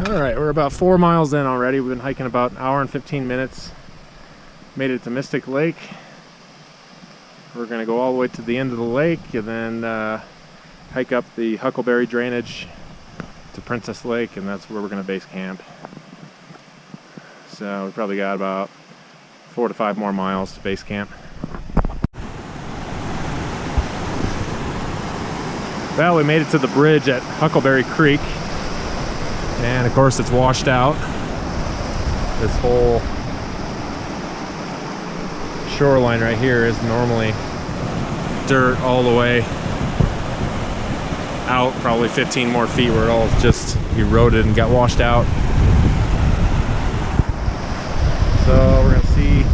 All right, we're about 4 miles in already. We've been hiking about an hour and 15 minutes. Made it to Mystic Lake. We're gonna go all the way to the end of the lake and then hike up the Huckleberry drainage to Princess Lake, and that's where we're gonna base camp. So we probably got about 4 to 5 more miles to base camp. Well, we made it to the bridge at Huckleberry Creek, and of course it's washed out. This whole shoreline right here is normally dirt all the way out, probably 15 more feet, where it all just eroded and got washed out. So we're gonna see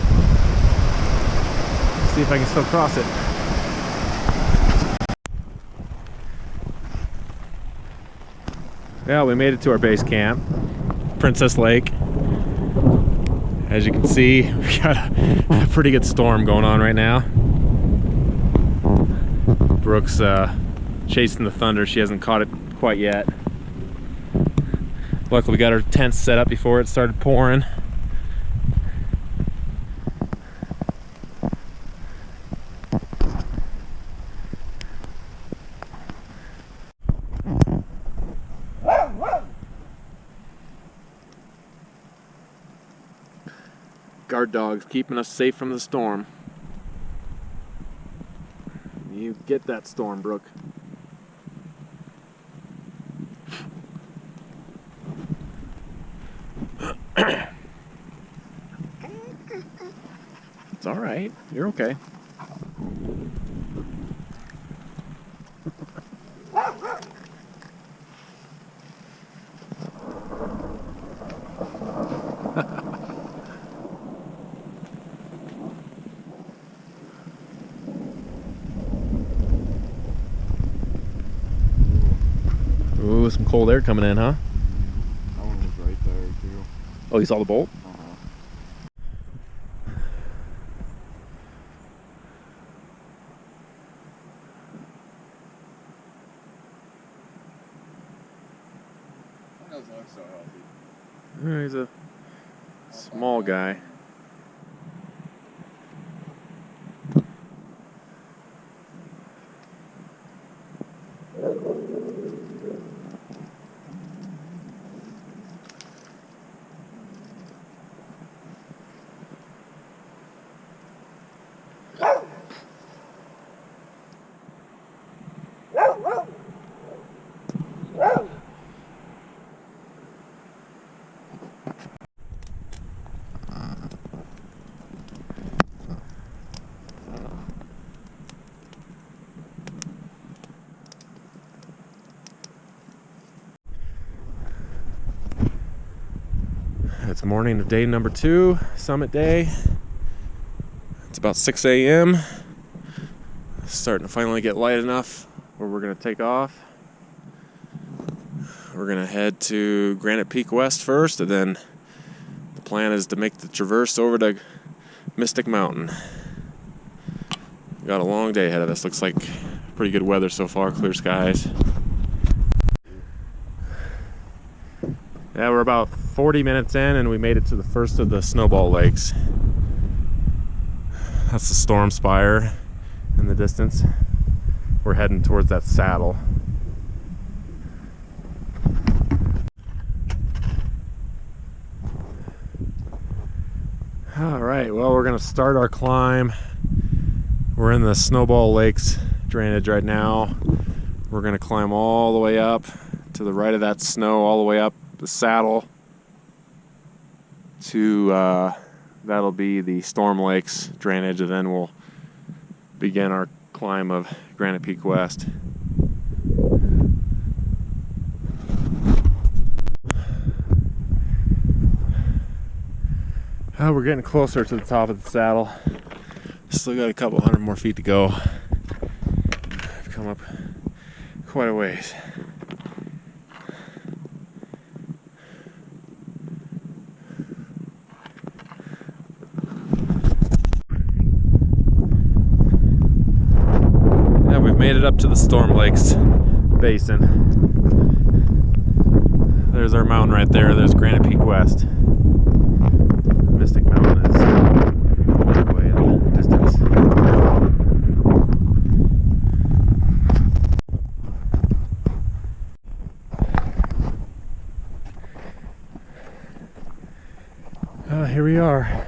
if I can still cross it. Yeah, we made it to our base camp, Princess Lake. As you can see, we got a pretty good storm going on right now. Brooke's chasing the thunder. She hasn't caught it quite yet. Luckily, we got our tents set up before it started pouring. Guard dogs keeping us safe from the storm. You get that storm, Brooke. It's all right. You're okay. Ooh, some cold air coming in, huh? That one was right there, too. Oh, you saw the bolt? That doesn't look so healthy. He's a small guy. It's morning of day number 2, summit day. It's about 6 a.m. Starting to finally get light enough where we're going to take off. We're going to head to Granite Peak West first, and then the plan is to make the traverse over to Mystic Mountain. We've got a long day ahead of us. Looks like pretty good weather so far, clear skies. Yeah, we're about 40 minutes in and we made it to the first of the snowball lakes. That's the storm spire in the distance. We're heading towards that saddle. All right, well, we're gonna start our climb. We're in the Snowball Lakes drainage right now. We're gonna climb all the way up to the right of that snow, all the way up the saddle to that'll be the Storm Lakes drainage, and then we'll begin our climb of Granite Peak West. Oh, we're getting closer to the top of the saddle. Still got a couple hundred more feet to go. I've come up quite a ways. Made it up to the Storm Lakes basin. There's our mountain right there. There's Granite Peak West. Mystic Mountain is all the way in the distance. Here we are.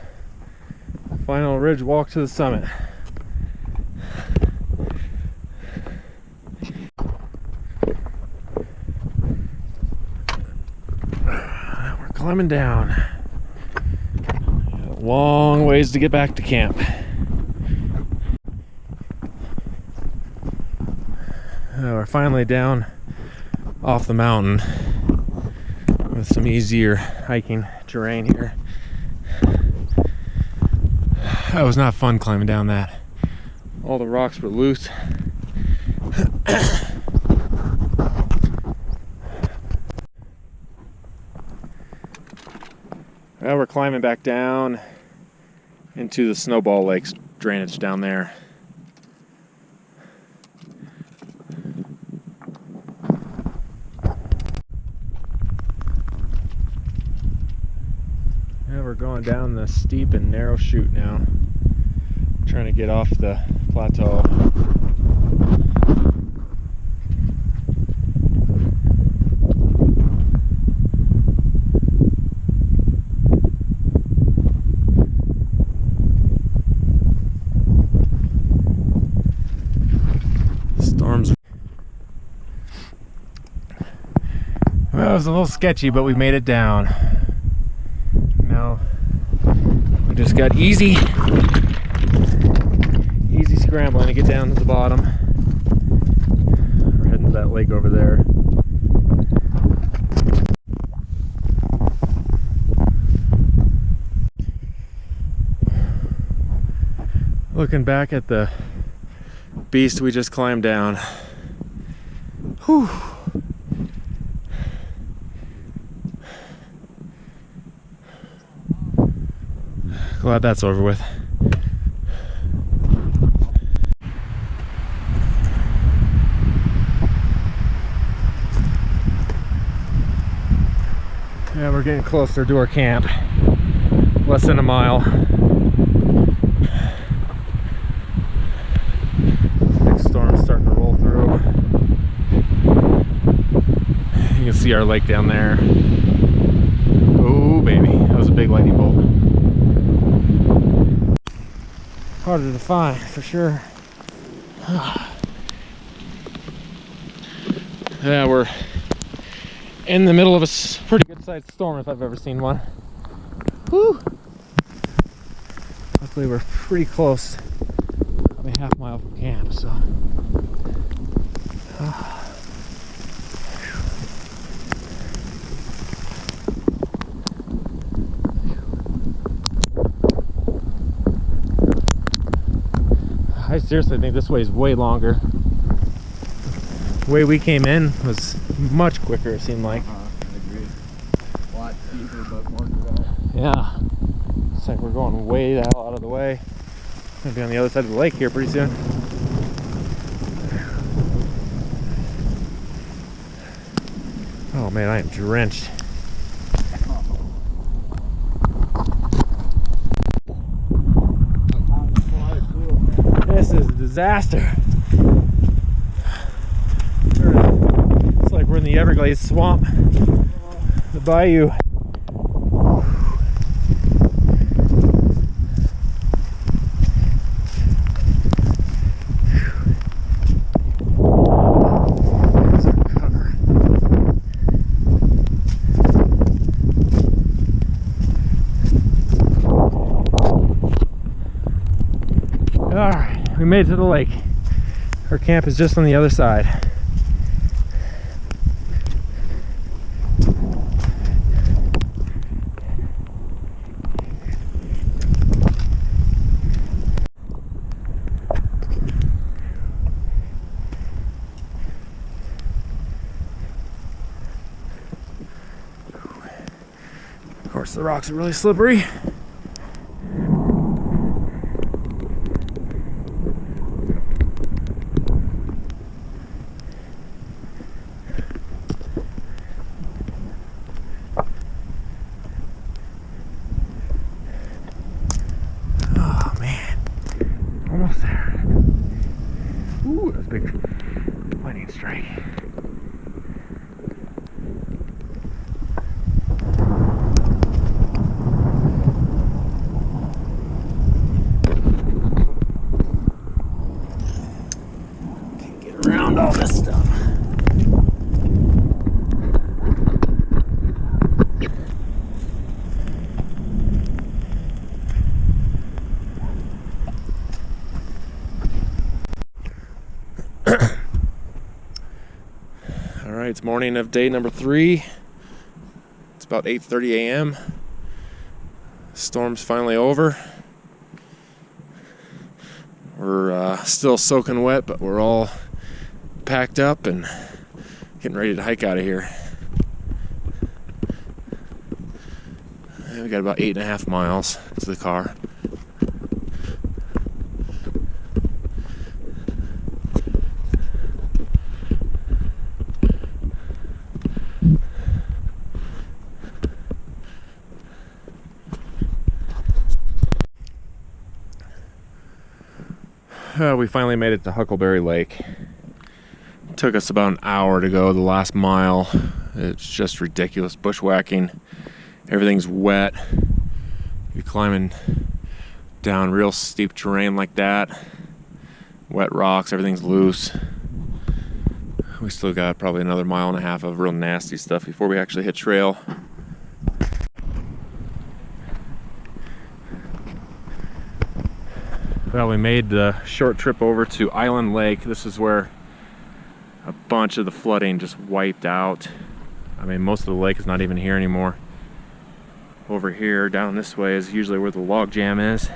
Final ridge walk to the summit. We're climbing down. Long ways to get back to camp. We're finally down off the mountain with some easier hiking terrain here. That was not fun climbing down that. All the rocks were loose. Well, we're climbing back down into the Snowball Lakes drainage down there. Yeah, we're going down the steep and narrow chute now, trying to get off the plateau. Storms. Well, it was a little sketchy, but we made it down. Now we just got easy scrambling to get down to the bottom. We're heading to that lake over there. Looking back at the beast we just climbed down. Whew. Glad that's over with. Yeah, we're getting closer to our camp. Less than a mile. Big storm's starting to roll through. You can see our lake down there. Oh baby, that was a big lightning bolt. Harder to find for sure. Yeah, we're in the middle of a pretty good sized storm if I've ever seen one. Whew. Luckily we're pretty close, probably half mile from camp, so. I seriously think this way is way longer. The way we came in was much quicker, it seemed like. I agree. A lot steeper, but more developed. Yeah. It's like we're going way the hell out of the way. Gonna be on the other side of the lake here pretty soon. Oh man, I am drenched. This is a disaster. It's like we're in the Everglades swamp. The bayou. Alright, we made it to the lake. Our camp is just on the other side. Of course, the rocks are really slippery. Around all this stuff. All right, it's morning of day number 3. It's about 8:30 a.m. Storm's finally over. We're still soaking wet, but we're all packed up and getting ready to hike out of here. And we got about 8.5 miles to the car. We finally made it to Huckleberry Lake. It took us about an hour to go the last mile. It's just ridiculous bushwhacking. Everything's wet. You're climbing down real steep terrain like that. Wet rocks, everything's loose. We still got probably another 1.5 miles of real nasty stuff before we actually hit trail. Well, we made the short trip over to Island Lake. This is where a bunch of the flooding just wiped out. I mean, most of the lake is not even here anymore. Over here, down this way, is usually where the log jam is.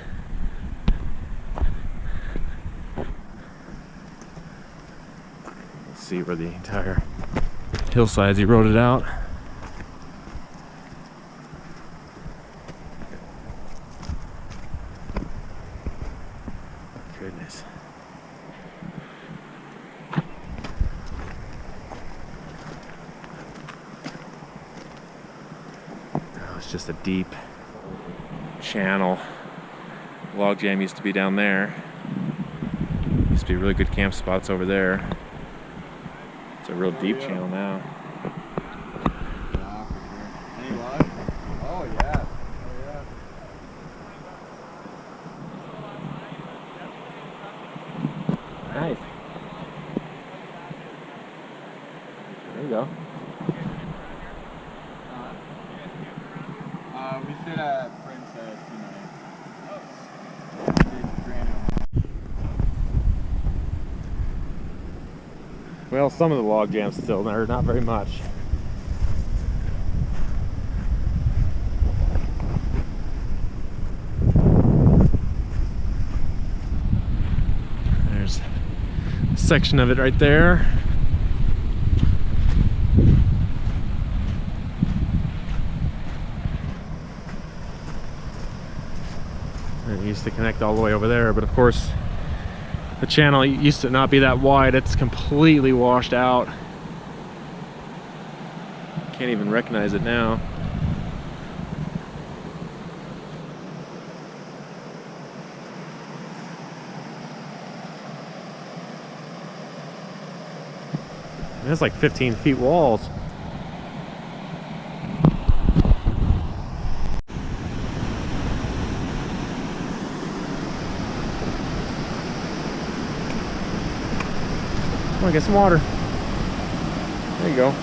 Let's see where the entire hillside's eroded out. Goodness. Oh, it's just a deep channel. Log jam used to be down there. Used to be really good camp spots over there. It's a real deep channel now. Any luck? Oh yeah. Nice. There you go. We stayed at Princess tonight. Granite. Well, some of the log jam's still there, not very much. There's a section of it right there. It used to connect all the way over there, but of course the channel used to not be that wide. It's completely washed out. Can't even recognize it now. And it's like 15 feet walls. Come on, get some water. There you go.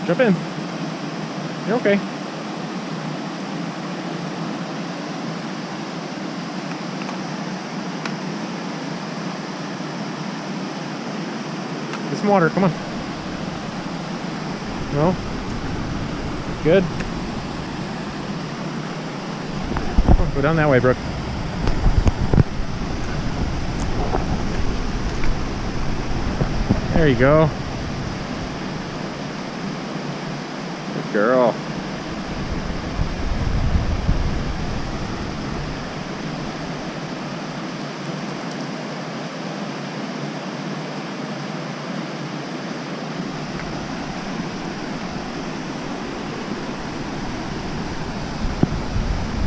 Jump in. You're okay. Get some water, come on. No? Good? Come on, go down that way, Brooke. There you go. Good girl.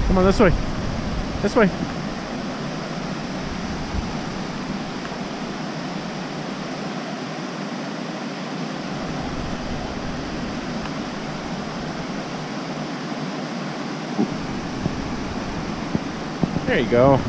Come on, this way. This way. There you go.